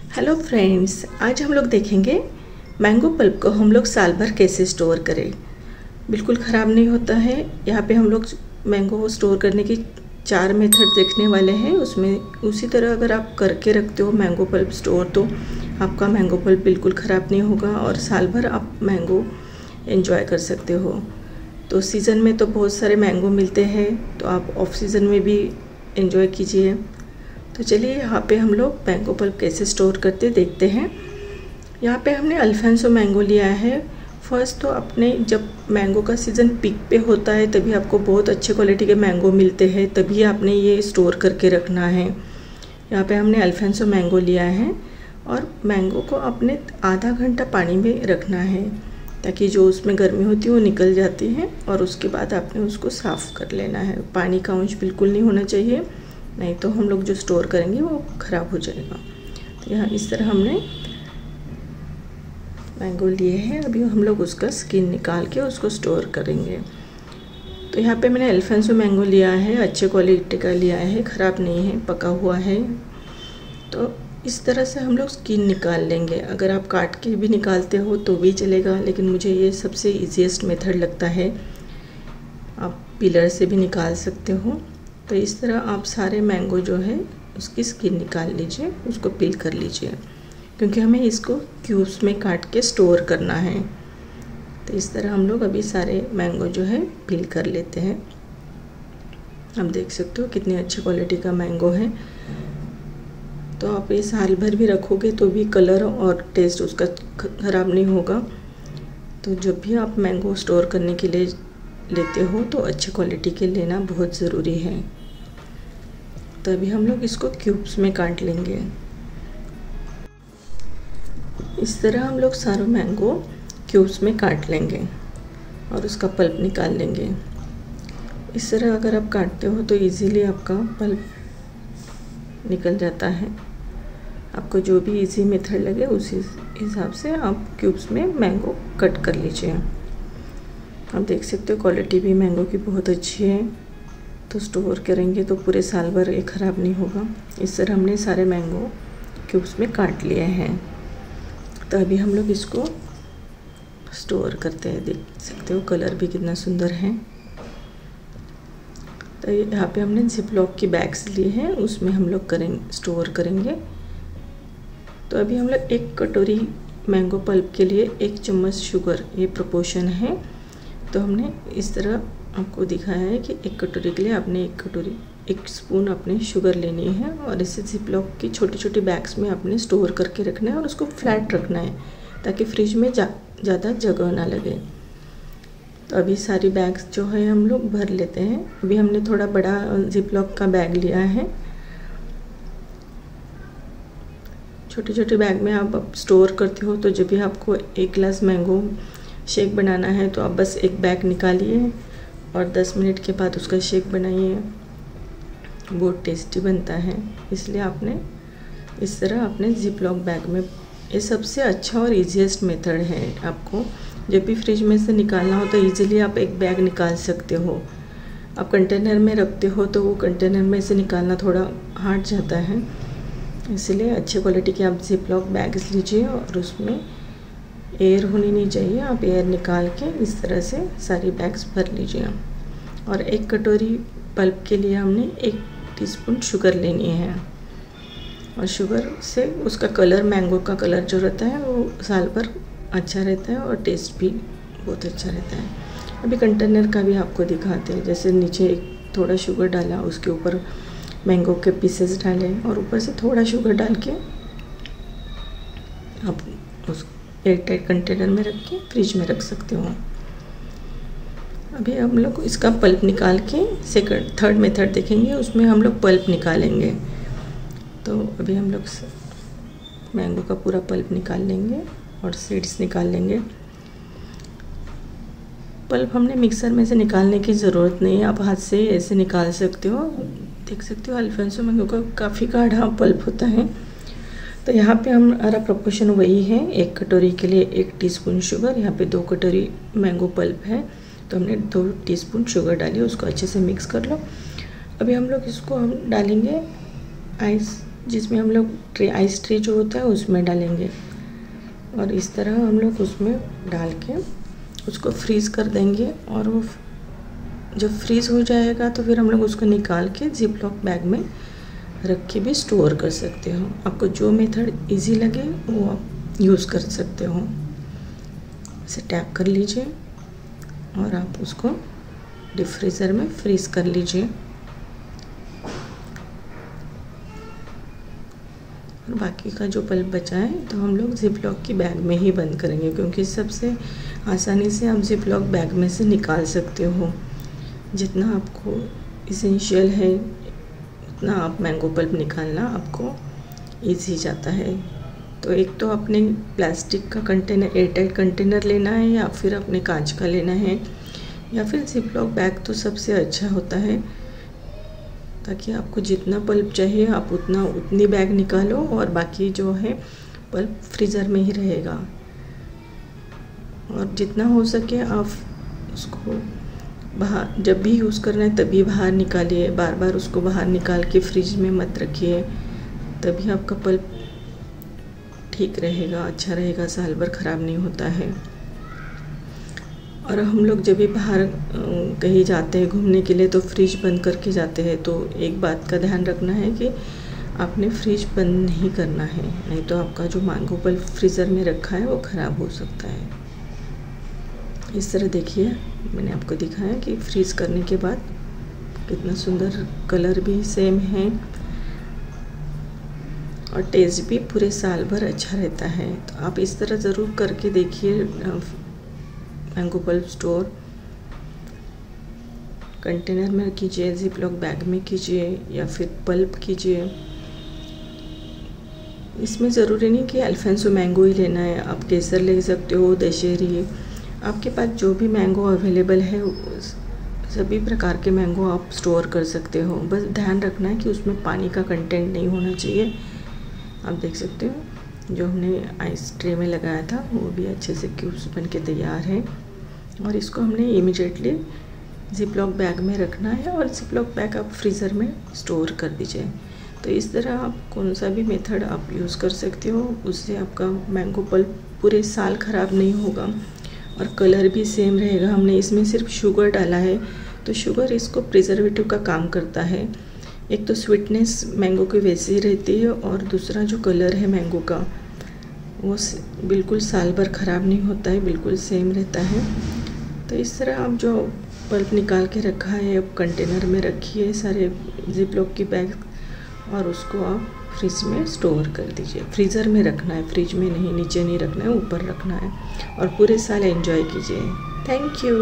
Hello friends, आज हम लोग देखेंगे मैंगो पल्प को हम लोग साल भर कैसे स्टोर करें। बिल्कुल ख़राब नहीं होता है। यहाँ पे हम लोग मैंगो स्टोर करने की 4 मेथड देखने वाले हैं। उसमें उसी तरह अगर आप करके रखते हो मैंगो पल्प स्टोर, तो आपका मैंगो पल्प बिल्कुल ख़राब नहीं होगा और साल भर आप मैंगो एंजॉय कर सकते हो। तो सीज़न में तो बहुत सारे मैंगो मिलते हैं, तो आप ऑफ सीज़न में भी एंजॉय कीजिए। तो चलिए यहाँ पे हम लोग मैंगो पल्प कैसे स्टोर करते देखते हैं। यहाँ पे हमने अल्फांसो मैंगो लिया है। फर्स्ट तो अपने जब मैंगो का सीज़न पीक पे होता है तभी आपको बहुत अच्छे क्वालिटी के मैंगो मिलते हैं, तभी आपने ये स्टोर करके रखना है। यहाँ पे हमने अल्फांसो मैंगो लिया है और मैंगो को आपने आधा घंटा पानी में रखना है ताकि जो उसमें गर्मी होती है वो निकल जाती है, और उसके बाद आपने उसको साफ़ कर लेना है। पानी का अंश बिल्कुल नहीं होना चाहिए, नहीं तो हम लोग जो स्टोर करेंगे वो ख़राब हो जाएगा। तो यहाँ इस तरह हमने मैंगो लिए हैं। अभी हम लोग उसका स्किन निकाल के उसको स्टोर करेंगे। तो यहाँ पे मैंने अल्फांसो मैंगो लिया है, अच्छे क्वालिटी का लिया है, ख़राब नहीं है, पका हुआ है। तो इस तरह से हम लोग स्किन निकाल लेंगे। अगर आप काट के भी निकालते हो तो भी चलेगा, लेकिन मुझे ये सबसे ईजीएस्ट मेथड लगता है। आप पिलर से भी निकाल सकते हो। तो इस तरह आप सारे मैंगो जो है उसकी स्किन निकाल लीजिए, उसको पील कर लीजिए, क्योंकि हमें इसको क्यूब्स में काट के स्टोर करना है। तो इस तरह हम लोग अभी सारे मैंगो जो है पील कर लेते हैं। आप देख सकते हो कितनी अच्छी क्वालिटी का मैंगो है। तो आप ये साल भर भी रखोगे तो भी कलर और टेस्ट उसका ख़राब नहीं होगा। तो जब भी आप मैंगो स्टोर करने के लिए लेते हो तो अच्छी क्वालिटी के लेना बहुत ज़रूरी है। तो अभी हम लोग इसको क्यूब्स में काट लेंगे। इस तरह हम लोग सारे मैंगो क्यूब्स में काट लेंगे और उसका पल्प निकाल लेंगे। इस तरह अगर आप काटते हो तो इजीली आपका पल्प निकल जाता है। आपको जो भी इजी मेथड लगे उसी हिसाब से आप क्यूब्स में मैंगो कट कर लीजिए। आप देख सकते हो क्वालिटी भी मैंगो की बहुत अच्छी है। तो स्टोर करेंगे तो पूरे साल भर ये ख़राब नहीं होगा। इस तरह हमने सारे मैंगो क्यूब्स में काट लिए हैं। तो अभी हम लोग इसको स्टोर करते हैं। देख सकते हो कलर भी कितना सुंदर है। तो यहाँ पे हमने जिपलॉक की बैग्स लिए हैं, उसमें हम लोग स्टोर करेंगे। तो अभी हम लोग 1 कटोरी मैंगो पल्प के लिए 1 चम्मच शुगर, ये प्रोपोर्शन है। तो हमने इस तरह आपको दिखाया है कि 1 कटोरी के लिए आपने 1 स्पून अपने शुगर लेनी है, और इसे जिपलॉक की छोटी छोटी बैग्स में आपने स्टोर करके रखना है और उसको फ्लैट रखना है ताकि फ्रिज में ज़्यादा जगह ना लगे। तो अभी सारी बैग्स जो है हम लोग भर लेते हैं। अभी हमने थोड़ा बड़ा जिपलॉक का बैग लिया है। छोटे छोटे बैग में आप स्टोर करते हो तो जब भी आपको 1 गिलास मैंगो शेक बनाना है तो आप बस एक बैग निकालिए और 10 मिनट के बाद उसका शेक बनाइए। बहुत टेस्टी बनता है। इसलिए आपने इस तरह अपने जिपलॉक बैग में, ये सबसे अच्छा और इजीएस्ट मेथड है। आपको जब भी फ्रिज में से निकालना हो तो इजीली आप एक बैग निकाल सकते हो। आप कंटेनर में रखते हो तो वो कंटेनर में से निकालना थोड़ा हार्ड जाता है। इसलिए अच्छे क्वालिटी के आप जिपलॉक बैग्स लीजिए और उसमें एयर होनी नहीं चाहिए। आप एयर निकाल के इस तरह से सारी बैग्स भर लीजिए। और 1 कटोरी पल्प के लिए हमने 1 टीस्पून शुगर लेनी है, और शुगर से उसका कलर, मैंगो का कलर जो रहता है वो साल भर अच्छा रहता है और टेस्ट भी बहुत अच्छा रहता है। अभी कंटेनर का भी आपको दिखाते हैं। जैसे नीचे थोड़ा शुगर डाला, उसके ऊपर मैंगो के पीसेस डाले और ऊपर से थोड़ा शुगर डाल के आप उस एयरटाइट कंटेनर में रख के फ्रिज में रख सकते हो। अभी हम लोग इसका पल्प निकाल के थर्ड मेथड देखेंगे, उसमें हम लोग पल्प निकालेंगे। तो अभी हम लोग मैंगो का पूरा पल्प निकाल लेंगे और सीड्स निकाल लेंगे। पल्प हमने मिक्सर में से निकालने की ज़रूरत नहीं है, आप हाथ से ऐसे निकाल सकते हो। देख सकते हो अल्फांसो मैंगो का काफ़ी गाढ़ा पल्प होता है। तो यहाँ पे हमारा प्रोपोर्शन वही है। 1 कटोरी के लिए 1 टीस्पून शुगर, यहाँ पे 2 कटोरी मैंगो पल्प है तो हमने 2 टीस्पून शुगर डाली। उसको अच्छे से मिक्स कर लो। अभी हम लोग इसको डालेंगे आइस जिसमें हम लोग ट्रे आइस ट्रे जो होता है उसमें डालेंगे, और इस तरह हम लोग उसमें डाल के उसको फ्रीज़ कर देंगे। और वो जब फ्रीज़ हो जाएगा तो फिर हम लोग उसको निकाल के जिप लॉक बैग में रख के भी स्टोर कर सकते हो। आपको जो मेथड इजी लगे वो आप यूज़ कर सकते हो। इसे टैप कर लीजिए और आप उसको डीप फ्रीज़र में फ्रीज़ कर लीजिए। और बाकी का जो पल्प बचा है तो हम लोग जिप लॉक की बैग में ही बंद करेंगे, क्योंकि सबसे आसानी से आप जिप लॉक बैग में से निकाल सकते हो। जितना आपको इसेंशियल है उतना आप मैंगो पल्प निकालना आपको ईजी जाता है। तो एक तो अपने प्लास्टिक का कंटेनर, एयरटाइट कंटेनर लेना है, या फिर अपने कांच का लेना है, या फिर जिप लॉक बैग तो सबसे अच्छा होता है, ताकि आपको जितना पल्प चाहिए आप उतनी बैग निकालो और बाकी जो है पल्प फ्रीज़र में ही रहेगा। और जितना हो सके आप उसको बाहर जब भी यूज़ करना है तभी बाहर निकालिए, बार बार उसको बाहर निकाल के फ्रिज में मत रखिए, तभी आपका पल्प ठीक रहेगा, अच्छा रहेगा, साल भर ख़राब नहीं होता है। और हम लोग जब भी बाहर कहीं जाते हैं घूमने के लिए तो फ्रिज बंद करके जाते हैं, तो एक बात का ध्यान रखना है कि आपने फ्रिज बंद नहीं करना है, नहीं तो आपका जो मैंगो पल्प फ्रीज़र में रखा है वो ख़राब हो सकता है। इस तरह देखिए मैंने आपको दिखाया कि फ्रीज़ करने के बाद कितना सुंदर, कलर भी सेम है और टेस्ट भी पूरे साल भर अच्छा रहता है। तो आप इस तरह ज़रूर करके देखिए। मैंगो पल्प स्टोर कंटेनर में कीजिए, जिप लॉक बैग में कीजिए, या फिर पल्प कीजिए। इसमें ज़रूरी नहीं कि अल्फांसो मैंगो ही लेना है, आप केसर ले सकते हो, दशहरी, आपके पास जो भी मैंगो अवेलेबल है सभी प्रकार के मैंगो आप स्टोर कर सकते हो। बस ध्यान रखना है कि उसमें पानी का कंटेंट नहीं होना चाहिए। आप देख सकते हो जो हमने आइस ट्रे में लगाया था वो भी अच्छे से क्यूब्स बन के तैयार है। और इसको हमने इमीडिएटली जिप लॉक बैग में रखना है और जिप लॉक बैग आप फ्रीज़र में स्टोर कर दीजिए। तो इस तरह आप कौन सा भी मेथड आप यूज़ कर सकते हो, उससे आपका मैंगो पल्प पूरे साल ख़राब नहीं होगा और कलर भी सेम रहेगा। हमने इसमें सिर्फ शुगर डाला है, तो शुगर इसको प्रिजर्वेटिव का काम करता है। एक तो स्वीटनेस मैंगो की वैसी ही रहती है, और दूसरा जो कलर है मैंगो का वो बिल्कुल साल भर ख़राब नहीं होता है, बिल्कुल सेम रहता है। तो इस तरह आप जो पल्प निकाल के रखा है अब कंटेनर में रखिए सारे जिप लॉक की बैग, और उसको आप फ्रिज में स्टोर कर दीजिए। फ्रीज़र में रखना है, फ्रिज में नहीं, नीचे नहीं रखना है, ऊपर रखना है, और पूरे साल एंजॉय कीजिए। Thank you.